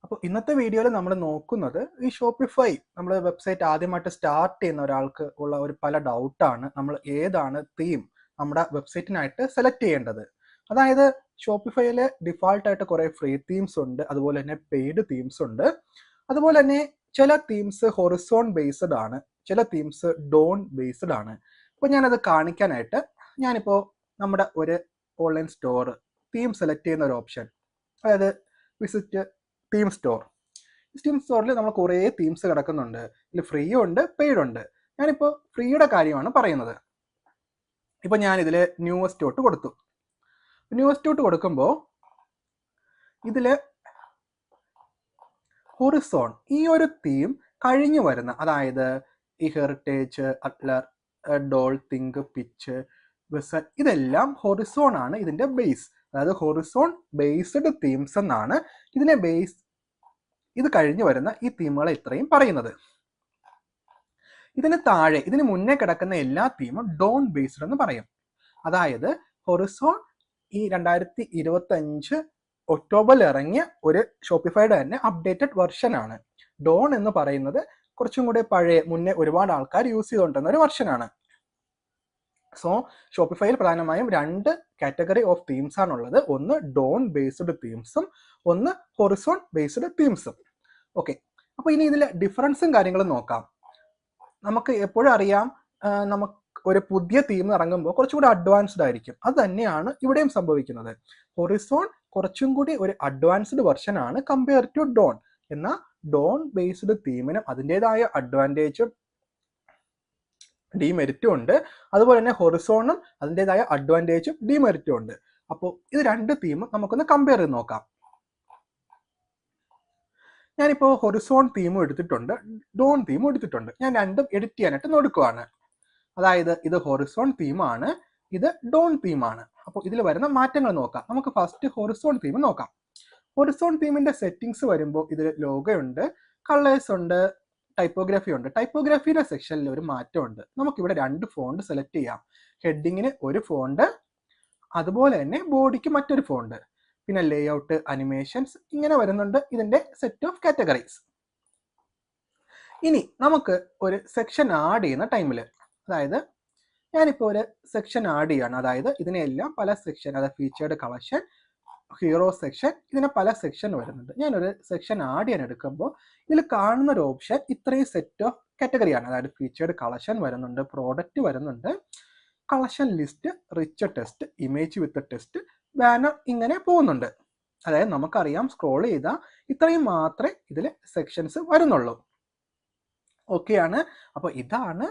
അപ്പോൾ ഇന്നത്തെ വീഡിയോയിൽ നമ്മൾ നോക്കുന്നത് ഈ ഷോപ്പിഫൈ നമ്മൾ വെബ്സൈറ്റ് ആദ്യമായിട്ട് സ്റ്റാർട്ട് ചെയ്യുന്ന ഒരാൾക്ക് ഉള്ള ഒരു പല ഡൗട്ടാണ്. നമ്മൾ ഏതാണ് തീം നമ്മുടെ വെബ്സൈറ്റിനായിട്ട് സെലക്ട് ചെയ്യേണ്ടത്. അതായത് ഷോപ്പിഫൈയിൽ ഡിഫാൾട്ടായിട്ട് കുറേ ഫ്രീ തീംസ് ഉണ്ട്, അതുപോലെ തന്നെ പെയ്ഡ് തീംസ് ഉണ്ട്. അതുപോലെ തന്നെ ചില തീംസ് ഹൊറിസോൺ ബേസ്ഡ് ആണ്, ചില തീംസ് ഡോൺ ബേസ്ഡ് ആണ്. അപ്പോൾ ഞാനത് കാണിക്കാനായിട്ട് ഞാനിപ്പോൾ നമ്മുടെ ഒരു ഓൺലൈൻ സ്റ്റോർ തീം സെലക്ട് ചെയ്യുന്ന ഒരു ഓപ്ഷൻ, അതായത് വിസിറ്റ് തീം സ്റ്റോർ. സ്റ്റോറിൽ നമ്മൾ കുറേ തീംസ് കിടക്കുന്നുണ്ട്. ഇതിൽ ഫ്രീ ഉണ്ട്, പെയ്ഡ് ഉണ്ട്. ഞാനിപ്പോൾ ഫ്രീയുടെ കാര്യമാണ് പറയുന്നത്. ഇപ്പോൾ ഞാനിതിൽ ന്യൂവസ്റ്റ് തൊട്ട് കൊടുത്തു. ന്യൂവസ്റ്റ് തൊട്ട് കൊടുക്കുമ്പോൾ ഇതിൽ ഹൊറിസോൺ ഈ ഒരു തീം കഴിഞ്ഞു വരുന്ന, അതായത് ഈ Heritage, Atelier, Dwell, Tinker, Pitch, Vessel, ഇതെല്ലാം ഹൊറിസോൺ ആണ് ഇതിൻ്റെ ബേസ്. അതായത് ഹൊറിസോൺ ബേസ്ഡ് തീംസ് എന്നാണ് ഇതിനെ ഇത് കഴിഞ്ഞു വരുന്ന ഈ തീമുകളെ ഇത്രയും പറയുന്നത്. ഇതിന് താഴെ, ഇതിന് മുന്നേ കിടക്കുന്ന എല്ലാ തീമും ഡോൺ ബേസ്ഡ് എന്ന് പറയും. അതായത് ഹൊറിസോൺ ഈ 2025 ഒക്ടോബറിൽ ഇറങ്ങിയ ഒരു ഷോപ്പിഫൈയുടെ തന്നെ അപ്ഡേറ്റഡ് വെർഷൻ ആണ്. ഡോൺ എന്ന് പറയുന്നത് കുറച്ചും കൂടി പഴയ, മുന്നേ ഒരുപാട് ആൾക്കാർ യൂസ് ചെയ്തുകൊണ്ടിരുന്ന ഒരു വെർഷനാണ്. സോ ഷോപ്പിഫൈയിൽ പ്രധാനമായും 2 കാറ്റഗറി ഓഫ് തീംസ് ആണുള്ളത്. ഒന്ന് ഡോൺ ബേസ്ഡ് തീംസും ഒന്ന് ഹൊറിസോൺ ബേസ്ഡ് തീംസും. ഓക്കെ, അപ്പോൾ ഇനി ഇതിലെ ഡിഫറൻസും കാര്യങ്ങളും നോക്കാം. നമുക്ക് എപ്പോഴും അറിയാം, നമുക്ക് ഒരു പുതിയ തീം ഇറങ്ങുമ്പോൾ കുറച്ചും കൂടി അഡ്വാൻസ്ഡ് ആയിരിക്കും. അത് തന്നെയാണ് ഇവിടെയും സംഭവിക്കുന്നത്. ഹൊറിസോൺ കുറച്ചും കൂടി ഒരു അഡ്വാൻസ്ഡ് വെർഷൻ ആണ് കമ്പയർ ടു ഡോൺ. എന്നാൽ ഡോൺ ബേസ്ഡ് തീമിനും അതിൻ്റെതായ അഡ്വാൻറ്റേജും ഡിമെറിറ്റും ഉണ്ട്. അതുപോലെ തന്നെ ഹൊറിസോണും അതിൻ്റെതായ അഡ്വാൻറ്റേജും ഡിമെറിറ്റും ഉണ്ട്. അപ്പോൾ ഇത് 2 തീമും നമുക്കൊന്ന് കമ്പയർ ചെയ്ത് നോക്കാം. ഞാനിപ്പോൾ ഹൊറിസോൺ തീമും എടുത്തിട്ടുണ്ട്, ഡോൺ തീമും എടുത്തിട്ടുണ്ട്. ഞാൻ രണ്ടും എഡിറ്റ് ചെയ്യാനായിട്ട് നോക്കുകയാണ്. അതായത് ഇത് ഹൊറിസോൺ തീമാണ്, ഇത് ഡോൺ തീമാണ്. അപ്പോൾ ഇതിൽ വരുന്ന മാറ്റങ്ങൾ നോക്കാം. നമുക്ക് ഫസ്റ്റ് ഹൊറിസോൺ തീം നോക്കാം. ഹൊറിസോൺ തീമിന്റെ സെറ്റിംഗ്സ് വരുമ്പോൾ ഇതിൽ ലോഗോയുണ്ട്, കളേഴ്സ് ഉണ്ട്, ടൈപ്പോഗ്രഫി ഉണ്ട്. ടൈപ്പോഗ്രഫിയുടെ സെക്ഷനിൽ ഒരു മാറ്റമുണ്ട്. നമുക്കിവിടെ 2 ഫോണ്ട് സെലക്ട് ചെയ്യാം. ഹെഡിങ്ങിന് ഒരു ഫോണ്ട്, അതുപോലെ തന്നെ ബോഡിക്ക് മറ്റൊരു ഫോണ്ട്. പിന്നെ ലേഔട്ട്, അനിമേഷൻസ്, ഇങ്ങനെ വരുന്നുണ്ട് ഇതിന്റെ സെറ്റ് ഓഫ് കാറ്റഗറീസ്. ഇനി നമുക്ക് ഒരു സെക്ഷൻ ആഡ് ചെയ്യുന്ന ടൈമിൽ, അതായത് ഞാനിപ്പോൾ ഒരു സെക്ഷൻ ആഡ് ചെയ്യാണ്. അതായത് ഇതിനെല്ലാം പല സെക്ഷൻ, അതായത് ഫീച്ചേർഡ് കളക്ഷൻ, ഹീറോ സെക്ഷൻ, ഇതിന് പല സെക്ഷൻ വരുന്നുണ്ട്. ഞാനൊരു സെക്ഷൻ ആഡ് ചെയ്യാൻ എടുക്കുമ്പോൾ ഇതിൽ കാണുന്ന ഒരു ഓപ്ഷൻ ഇത്രയും സെറ്റ് ഓഫ് കാറ്റഗറിയാണ്. അതായത് ഫീച്ചേർഡ് കളക്ഷൻ വരുന്നുണ്ട്, പ്രോഡക്റ്റ് വരുന്നുണ്ട്, collection list, rich text, image with text, banner, ഇങ്ങനെ പോകുന്നുണ്ട്. അതായത് നമുക്കറിയാം, സ്ക്രോൾ ചെയ്താൽ ഇത്രയും മാത്രമേ ഇതിൽ സെക്ഷൻസ് വരുന്നുള്ളൂ. ഓക്കെയാണ്. അപ്പോൾ ഇതാണ്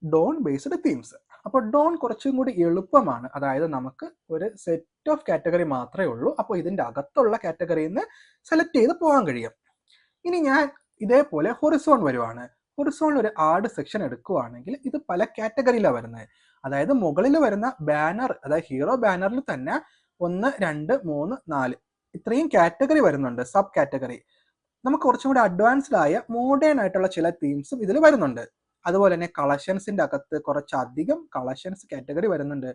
ഡോൺ ബേസ്ഡ് തീംസ്. അപ്പോൾ ഡോൺ കുറച്ചും കൂടി എളുപ്പമാണ്. അതായത് നമുക്ക് ഒരു സെറ്റ് ഓഫ് കാറ്റഗറി മാത്രമേ ഉള്ളൂ. അപ്പോൾ ഇതിൻ്റെ അകത്തുള്ള കാറ്റഗറിയിൽ നിന്ന് സെലക്ട് ചെയ്ത് പോകാൻ കഴിയും. ഇനി ഞാൻ ഇതേപോലെ ഹൊറിസോൺ വരുവാണ്. ഹൊറിസോണിൽ ഒരു ആഡ് സെക്ഷൻ എടുക്കുകയാണെങ്കിൽ ഇത് പല കാറ്റഗറിയിലാണ് വരുന്നത്. അതായത് മുകളിൽ വരുന്ന ബാനർ, അതായത് ഹീറോ ബാനറിൽ തന്നെ 1, 2, 3, 4 ഇത്രയും കാറ്റഗറി വരുന്നുണ്ട്, സബ് കാറ്റഗറി. നമുക്ക് കുറച്ചും കൂടി അഡ്വാൻസ്ഡ് ആയ മോഡേൺ ആയിട്ടുള്ള ചില തീംസും ഇതിൽ വരുന്നുണ്ട്. അതുപോലെ തന്നെ കളക്ഷൻസിന്റെ അകത്ത് കുറച്ചധികം കളക്ഷൻസ് കാറ്റഗറി വരുന്നുണ്ട്,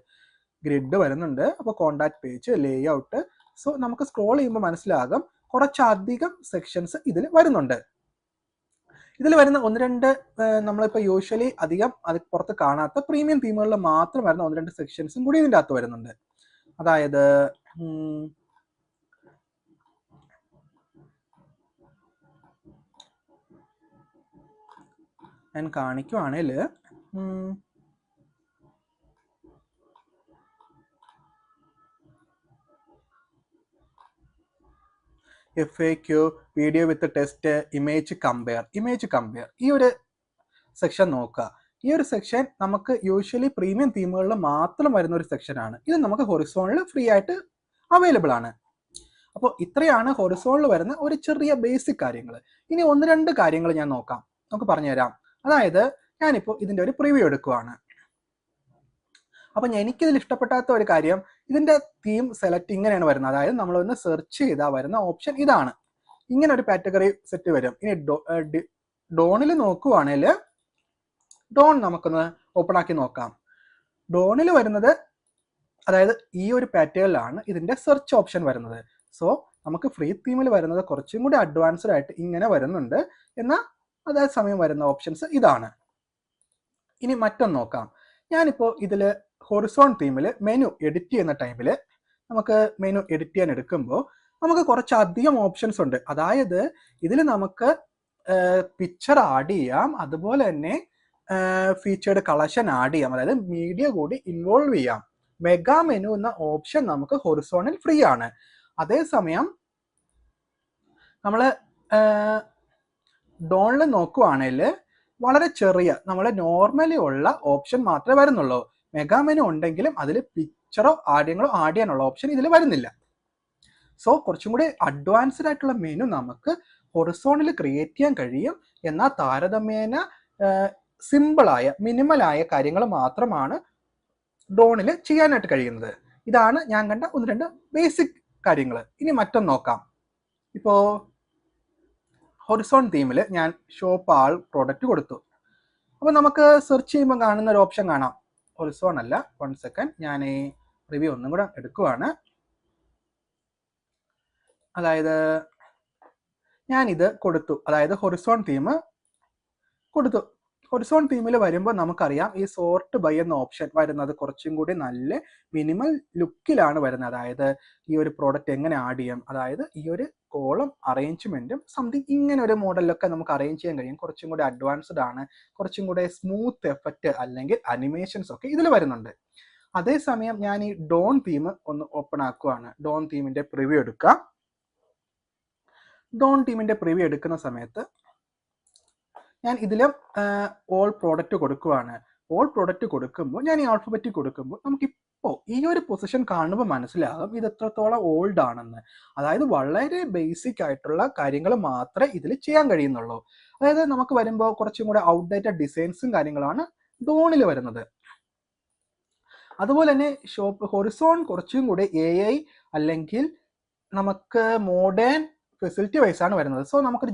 ഗ്രിഡ് വരുന്നുണ്ട്, അപ്പോൾ കോണ്ടാക്ട് പേജ്, ലേഔട്ട്. സോ നമുക്ക് സ്ക്രോൾ ചെയ്യുമ്പോൾ മനസ്സിലാകും കുറച്ചധികം സെക്ഷൻസ് ഇതിൽ വരുന്നുണ്ട്. ഇതിൽ വരുന്ന 1-2 നമ്മളിപ്പോൾ യൂഷ്വലി അധികം അത് പുറത്ത് കാണാത്ത പ്രീമിയം തീമുകളിൽ മാത്രം വരുന്ന 1-2 സെക്ഷൻസും കൂടി ഇതിൻ്റെ അകത്ത് വരുന്നുണ്ട്. അതായത് ഞാൻ കാണിക്കുവാണെങ്കിൽ FAQ, video with test, image compare. ഈ ഒരു സെക്ഷൻ നോക്കുക. ഈ ഒരു സെക്ഷൻ നമുക്ക് യൂഷ്വലി പ്രീമിയം തീമുകളിൽ മാത്രം വരുന്ന ഒരു സെക്ഷനാണ്. ഇത് നമുക്ക് ഹൊറിസോണിൽ ഫ്രീ ആയിട്ട് അവൈലബിൾ ആണ്. അപ്പോൾ ഇത്രയാണ് ഹൊറിസോണിൽ വരുന്ന ഒരു ചെറിയ ബേസിക് കാര്യങ്ങൾ. ഇനി 1-2 കാര്യങ്ങൾ ഞാൻ നോക്കാം, നമുക്ക് പറഞ്ഞുതരാം. അതായത് ഞാനിപ്പോൾ ഇതിൻ്റെ ഒരു പ്രിവ്യൂ എടുക്കുവാണ്. അപ്പം എനിക്കിതിൽ ഇഷ്ടപ്പെടാത്ത ഒരു കാര്യം, ഇതിൻ്റെ തീം സെലക്ട് ഇങ്ങനെയാണ് വരുന്നത്. അതായത് നമ്മളൊന്ന് സെർച്ച് ചെയ്താൽ വരുന്ന ഓപ്ഷൻ ഇതാണ്. ഇങ്ങനെ ഒരു കാറ്റഗറി സെറ്റ് വരും. ഇനി ഡോണിൽ നോക്കുവാണെങ്കിൽ, ഡോൺ നമുക്കൊന്ന് ഓപ്പൺ ആക്കി നോക്കാം. ഡോണിൽ വരുന്നത്, അതായത് ഈ ഒരു പാറ്റേണിലാണ് ഇതിൻ്റെ സെർച്ച് ഓപ്ഷൻ വരുന്നത്. സോ നമുക്ക് ഫ്രീ തീമിൽ വരുന്നത് കുറച്ചും കൂടി അഡ്വാൻസ്ഡ് ആയിട്ട് ഇങ്ങനെ വരുന്നുണ്ട്. എന്നാൽ അതേ സമയം വരുന്ന ഓപ്ഷൻസ് ഇതാണ്. ഇനി മറ്റൊന്ന് നോക്കാം. ഞാനിപ്പോൾ ഇതിൽ ഹൊറിസോൺ തീമിൽ മെനു എഡിറ്റ് ചെയ്യുന്ന ടൈമിൽ നമുക്ക് മെനു എഡിറ്റ് ചെയ്യാൻ എടുക്കുമ്പോൾ നമുക്ക് കുറച്ചധികം ഓപ്ഷൻസ് ഉണ്ട്. അതായത് ഇതിൽ നമുക്ക് പിക്ചർ ആഡ് ചെയ്യാം, അതുപോലെ തന്നെ ഫീച്ചേർഡ് കളക്ഷൻ ആഡ് ചെയ്യാം, അതായത് മീഡിയ കൂടി ഇൻവോൾവ് ചെയ്യാം. മെഗാ മെനു എന്ന ഓപ്ഷൻ നമുക്ക് ഹൊറിസോണിൽ ഫ്രീ ആണ്. അതേസമയം നമ്മൾ ഡോണിൽ നോക്കുവാണെങ്കിൽ വളരെ ചെറിയ നമ്മൾ നോർമലി ഉള്ള ഓപ്ഷൻ മാത്രമേ വരുന്നുള്ളൂ. മെഗാ മെനു ഉണ്ടെങ്കിലും അതിൽ പിക്ചറോ ആഡ്യങ്ങളോ ആഡ് ചെയ്യാനുള്ള ഓപ്ഷൻ ഇതിൽ വരുന്നില്ല. സോ കുറച്ചും കൂടി അഡ്വാൻസ്ഡ് ആയിട്ടുള്ള മെനു നമുക്ക് ഹൊറിസോണിൽ ക്രിയേറ്റ് ചെയ്യാൻ കഴിയും. എന്നാൽ താരതമ്യേന സിമ്പിളായ മിനിമലായ കാര്യങ്ങൾ മാത്രമാണ് ഡോണിൽ ചെയ്യാനായിട്ട് കഴിയുന്നത്. ഇതാണ് ഞാൻ കണ്ട 1-2 ബേസിക് കാര്യങ്ങൾ. ഇനി മറ്റൊന്ന് നോക്കാം. ഇപ്പോൾ ഹൊറിസോൺ തീമിൽ ഞാൻ ഷോപ്പ് ആൾ പ്രോഡക്റ്റ് കൊടുത്തു. അപ്പോൾ നമുക്ക് സെർച്ച് ചെയ്യുമ്പോൾ കാണുന്ന ഒരു ഓപ്ഷൻ കാണാം. ഹൊറിസോൺ അല്ല, 1 സെക്കൻഡ്, ഞാൻ ഈ റിവ്യൂ ഒന്നും കൂടെ എടുക്കുവാണ്. അതായത് ഞാനിത് കൊടുത്തു, അതായത് ഹൊറിസോൺ തീം കൊടുത്തു. ഹൊറിസോൺ തീമിൽ വരുമ്പോൾ നമുക്കറിയാം ഈ സോർട്ട് ബൈ എന്ന ഓപ്ഷൻ വരുന്നത് കുറച്ചും കൂടി നല്ല മിനിമൽ ലുക്കിലാണ് വരുന്നത്. അതായത് ഈ ഒരു പ്രോഡക്റ്റ് എങ്ങനെ ആഡ് ചെയ്യാം, അതായത് ഈ ഒരു കോളം അറേഞ്ച്മെന്റും സംതിങ് ഇങ്ങനെ ഒരു മോഡലിലൊക്കെ നമുക്ക് അറേഞ്ച് ചെയ്യാൻ കഴിയും. കുറച്ചും കൂടി അഡ്വാൻസ്ഡ് ആണ്, കുറച്ചും കൂടെ സ്മൂത്ത് എഫക്റ്റ് അല്ലെങ്കിൽ അനിമേഷൻസ് ഒക്കെ ഇതിൽ വരുന്നുണ്ട്. അതേസമയം ഞാൻ ഈ ഡോൺ തീം ഒന്ന് ഓപ്പൺ ആക്കുവാണ്. ഡോൺ തീമിന്റെ പ്രിവ്യൂ എടുക്കാം. ഡോൺ ടീമിന്റെ പ്രിവ്യൂ എടുക്കുന്ന സമയത്ത് ഞാൻ ഇതിലും ഓൾ പ്രോഡക്റ്റ് കൊടുക്കുവാണ്. ഓൾ പ്രോഡക്റ്റ് കൊടുക്കുമ്പോൾ ഞാൻ ഈ ആൽഫബറ്റ് കൊടുക്കുമ്പോൾ നമുക്കിപ്പോൾ ഈ ഒരു പൊസിഷൻ കാണുമ്പോൾ മനസ്സിലാകും ഇത് എത്രത്തോളം ഓൾഡ് ആണെന്ന്. അതായത് വളരെ ബേസിക് ആയിട്ടുള്ള കാര്യങ്ങൾ മാത്രമേ ഇതിൽ ചെയ്യാൻ കഴിയുന്നുള്ളൂ. അതായത് നമുക്ക് വരുമ്പോൾ കുറച്ചും കൂടെ ഔട്ട്ഡേറ്റഡ് ഡിസൈൻസും കാര്യങ്ങളാണ് ഡോണിൽ വരുന്നത്. അതുപോലെ തന്നെ ഹൊറിസോൺ കുറച്ചും കൂടെ AI അല്ലെങ്കിൽ നമുക്ക് മോഡേൺ ഫെസിലിറ്റി വൈസ് ആണ് വരുന്നത്. സോ നമുക്കൊരു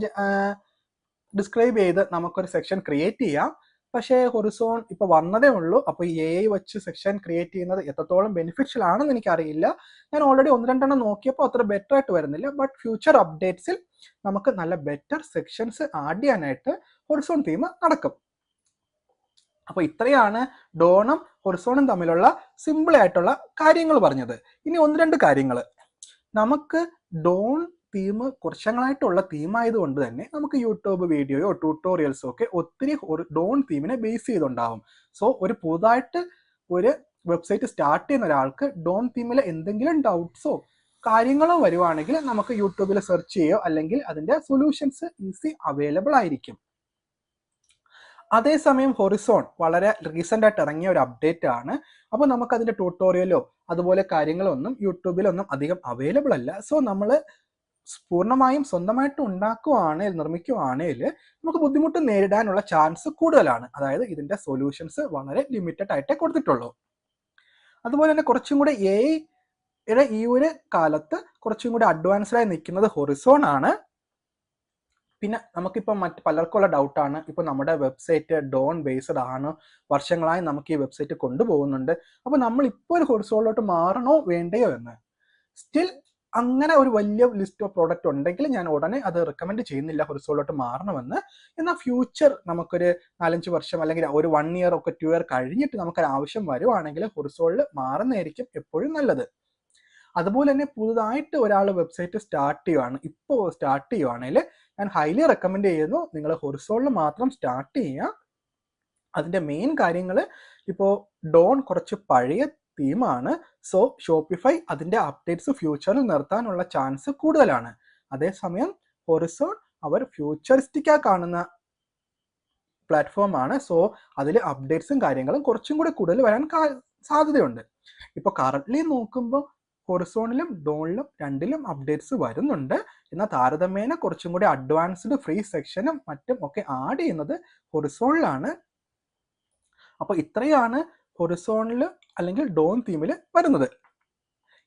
ഡിസ്ക്രൈബ് ചെയ്ത് നമുക്കൊരു സെക്ഷൻ ക്രിയേറ്റ് ചെയ്യാം. പക്ഷേ ഹൊറിസോൺ ഇപ്പോൾ വന്നതേ ഉള്ളൂ. അപ്പോൾ ഈ AI വെച്ച് സെക്ഷൻ ക്രിയേറ്റ് ചെയ്യുന്നത് എത്രത്തോളം ബെനിഫിഷ്യൽ ആണെന്ന് എനിക്കറിയില്ല. ഞാൻ ഓൾറെഡി 1-2 നോക്കിയപ്പോൾ അത്ര ബെറ്റർ ആയിട്ട് വരുന്നില്ല. ബട്ട് ഫ്യൂച്ചർ അപ്ഡേറ്റ്സിൽ നമുക്ക് നല്ല ബെറ്റർ സെക്ഷൻസ് ആഡ് ചെയ്യാനായിട്ട് ഹൊറിസോൺ തീം നടക്കും. അപ്പോൾ ഇത്രയാണ് ഡോണും ഹൊറിസോണും തമ്മിലുള്ള സിമ്പിൾ ആയിട്ടുള്ള കാര്യങ്ങൾ പറഞ്ഞത്. ഇനി 1-2 കാര്യങ്ങൾ. നമുക്ക് ഡോൺ തീം കുറച്ചങ്ങളായിട്ടുള്ള തീമായതുകൊണ്ട് തന്നെ നമുക്ക് യൂട്യൂബ് വീഡിയോയോ ട്യൂട്ടോറിയൽസോ ഒക്കെ ഒത്തിരി ഡോൺ തീമിനെ ബേസ് ചെയ്തുണ്ടാവും. സോ ഒരു പുതുതായിട്ട് ഒരു വെബ്സൈറ്റ് സ്റ്റാർട്ട് ചെയ്യുന്ന ഒരാൾക്ക് ഡോൺ തീമിൽ എന്തെങ്കിലും ഡൗട്ട്സോ കാര്യങ്ങളോ വരുവാണെങ്കിൽ നമുക്ക് യൂട്യൂബിൽ സെർച്ച് ചെയ്യോ അല്ലെങ്കിൽ അതിൻ്റെ സൊല്യൂഷൻസ് ഈസി അവൈലബിൾ ആയിരിക്കും. അതേസമയം ഹൊറിസോൺ വളരെ റീസെൻ്റ് ആയിട്ട് ഇറങ്ങിയ ഒരു അപ്ഡേറ്റ് ആണ്. അപ്പോൾ നമുക്ക് അതിൻ്റെ ട്യൂട്ടോറിയലോ അതുപോലെ കാര്യങ്ങളൊന്നും യൂട്യൂബിലൊന്നും അധികം അവൈലബിൾ അല്ല. സോ നമ്മൾ പൂർണ്ണമായും സ്വന്തമായിട്ട് നിർമ്മിക്കുവാണെങ്കിൽ നമുക്ക് ബുദ്ധിമുട്ട് നേരിടാനുള്ള ചാൻസ് കൂടുതലാണ്. അതായത് ഇതിൻ്റെ സൊല്യൂഷൻസ് വളരെ ലിമിറ്റഡ് ആയിട്ടേ കൊടുത്തിട്ടുള്ളൂ. അതുപോലെ തന്നെ കുറച്ചും കൂടെ AI ഈ ഒരു കാലത്ത് കുറച്ചും കൂടി അഡ്വാൻസ്ഡ് ആയി നിൽക്കുന്നത് ഹൊറിസോൺ ആണ്. പിന്നെ നമുക്കിപ്പോൾ മറ്റ് പലർക്കുള്ള ഡൗട്ടാണ്, ഇപ്പോൾ നമ്മുടെ വെബ്സൈറ്റ് ഡോൺ ബേസ്ഡ് ആണ്, വർഷങ്ങളായി നമുക്ക് ഈ വെബ്സൈറ്റ് കൊണ്ടുപോകുന്നുണ്ട്, അപ്പോൾ നമ്മൾ ഇപ്പോൾ ഒരു ഹൊറിസോണിലോട്ട് മാറണോ വേണ്ടയോ എന്ന്. സ്റ്റിൽ അങ്ങനെ ഒരു വലിയ ലിസ്റ്റ് ഓഫ് പ്രോഡക്റ്റ് ഉണ്ടെങ്കിൽ ഞാൻ ഉടനെ അത് റെക്കമെൻഡ് ചെയ്യുന്നില്ല ഹൊറിസോണിലോട്ട് മാറണമെന്ന്. എന്നാൽ ഫ്യൂച്ചർ നമുക്കൊരു 4-5 വർഷം അല്ലെങ്കിൽ ഒരു 1 ഇയർ ഒക്കെ 2 ഇയർ കഴിഞ്ഞിട്ട് നമുക്കൊരു ആവശ്യം വരുവാണെങ്കിൽ ഹൊറിസോണിൽ മാറുന്നതായിരിക്കും എപ്പോഴും നല്ലത്. അതുപോലെ തന്നെ പുതുതായിട്ട് ഒരാൾ വെബ്സൈറ്റ് ഇപ്പോൾ സ്റ്റാർട്ട് ചെയ്യുവാണെങ്കിൽ ഞാൻ ഹൈലി റെക്കമെൻഡ് ചെയ്യുന്നു നിങ്ങൾ ഹൊറിസോണിൽ മാത്രം സ്റ്റാർട്ട് ചെയ്യുക. അതിൻ്റെ മെയിൻ കാര്യങ്ങൾ, ഇപ്പോൾ ഡോൺ കുറച്ച് പഴയ തീമാണ്. സോ ഷോപ്പിഫൈ അതിൻ്റെ അപ്ഡേറ്റ്സ് ഫ്യൂച്ചറിൽ നിർത്താനുള്ള ചാൻസ് കൂടുതലാണ്. അതേസമയം ഹൊറിസോൺ അവർ ഫ്യൂച്ചറിസ്റ്റിക്കായി കാണുന്ന പ്ലാറ്റ്ഫോമാണ്. സോ അതിൽ അപ്ഡേറ്റ്സും കാര്യങ്ങളും കുറച്ചും കൂടി കൂടുതൽ വരാൻ സാധ്യതയുണ്ട്. ഇപ്പോൾ കറൻ്റ്ലി നോക്കുമ്പോൾ ഹൊറിസോണിലും ഡോണിലും രണ്ടിലും അപ്ഡേറ്റ്സ് വരുന്നുണ്ട്. എന്നാൽ താരതമ്യേന കുറച്ചും കൂടി അഡ്വാൻസ്ഡ് ഫ്രീ സെക്ഷനും മറ്റും ഒക്കെ ആഡ് ചെയ്യുന്നത് ഹൊറിസോണിലാണ്. അപ്പോൾ ഇത്രയാണ് ഹൊറിസോണിൽ അല്ലെങ്കിൽ ഡോൺ തീമിൽ വരുന്നത്.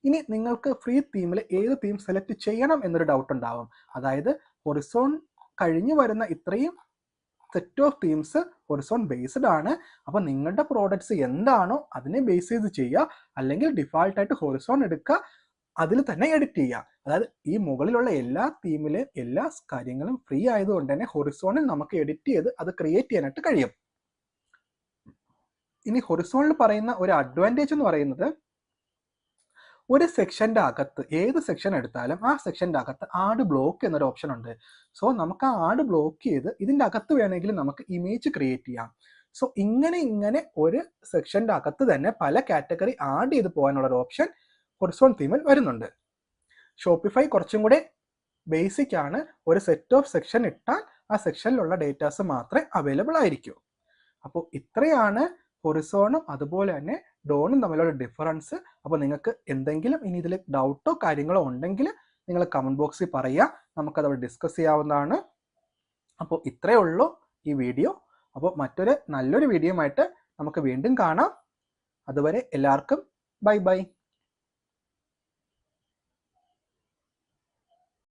ഇനി നിങ്ങൾക്ക് ഫ്രീ തീമിൽ ഏത് തീം സെലക്ട് ചെയ്യണം എന്നൊരു ഡൗട്ട് ഉണ്ടാവും. അതായത് ഹൊറിസോൺ കഴിഞ്ഞു വരുന്ന ഇത്രയും set of themes Horizon based ആണ്. അപ്പോൾ നിങ്ങളുടെ പ്രോഡക്ട്സ് എന്താണോ അതിനെ ബേസ് ചെയ്ത് ചെയ്യുക, അല്ലെങ്കിൽ ഡിഫാൾട്ടായിട്ട് ഹൊറിസോൺ എടുക്കുക. അതിൽ തന്നെ എഡിറ്റ് ചെയ്യുക. അതായത് ഈ മുകളിലുള്ള എല്ലാ തീമിലെ എല്ലാ കാര്യങ്ങളും ഫ്രീ ആയതുകൊണ്ട് തന്നെ ഹൊറിസോണിൽ നമുക്ക് എഡിറ്റ് ചെയ്ത് അത് ക്രിയേറ്റ് ചെയ്യാനായിട്ട് കഴിയും. ഇനി ഹൊറിസോണിൽ പറയുന്ന ഒരു അഡ്വാൻറ്റേജ് എന്ന് പറയുന്നത്, ഒരു സെക്ഷൻ്റെ അകത്ത് ഏത് സെക്ഷൻ എടുത്താലും ആ സെക്ഷൻ്റെ അകത്ത് ആഡ് ബ്ലോക്ക് എന്നൊരു ഓപ്ഷൻ ഉണ്ട്. സോ നമുക്ക് ആ ആഡ് ബ്ലോക്ക് ചെയ്ത് ഇതിൻ്റെ അകത്ത് വേണമെങ്കിൽ നമുക്ക് ഇമേജ് ക്രിയേറ്റ് ചെയ്യാം. സോ ഇങ്ങനെ ഒരു സെക്ഷൻ്റെ അകത്ത് തന്നെ പല കാറ്റഗറി ആഡ് ചെയ്ത് പോകാനുള്ള ഒരു ഓപ്ഷൻ ഹൊറിസോൺ തീമിൽ വരുന്നുണ്ട്. ഷോപ്പിഫൈ കുറച്ചും കൂടെ ബേസിക് ആണ്. ഒരു സെറ്റ് ഓഫ് സെക്ഷൻ ഇട്ടാൽ ആ സെക്ഷനിലുള്ള ഡേറ്റാസ് മാത്രമേ അവൈലബിൾ ആയിരിക്കൂ. അപ്പോൾ ഇത്രയാണ് ഹൊറിസോണും അതുപോലെ തന്നെ ഡോണും തമ്മിലുള്ള ഡിഫറൻസ്. അപ്പോൾ നിങ്ങൾക്ക് എന്തെങ്കിലും ഇനി ഇതിൽ ഡൗട്ടോ കാര്യങ്ങളോ ഉണ്ടെങ്കിൽ നിങ്ങൾ കമൻറ്റ് ബോക്സിൽ പറയുക, നമുക്കത് അവിടെ ഡിസ്കസ് ചെയ്യാവുന്നതാണ്. അപ്പോൾ ഇത്രയേ ഉള്ളൂ ഈ വീഡിയോ. അപ്പോൾ മറ്റൊരു നല്ലൊരു വീഡിയോ ആയിട്ട് നമുക്ക് വീണ്ടും കാണാം. അതുവരെ എല്ലാവർക്കും ബൈ ബൈ.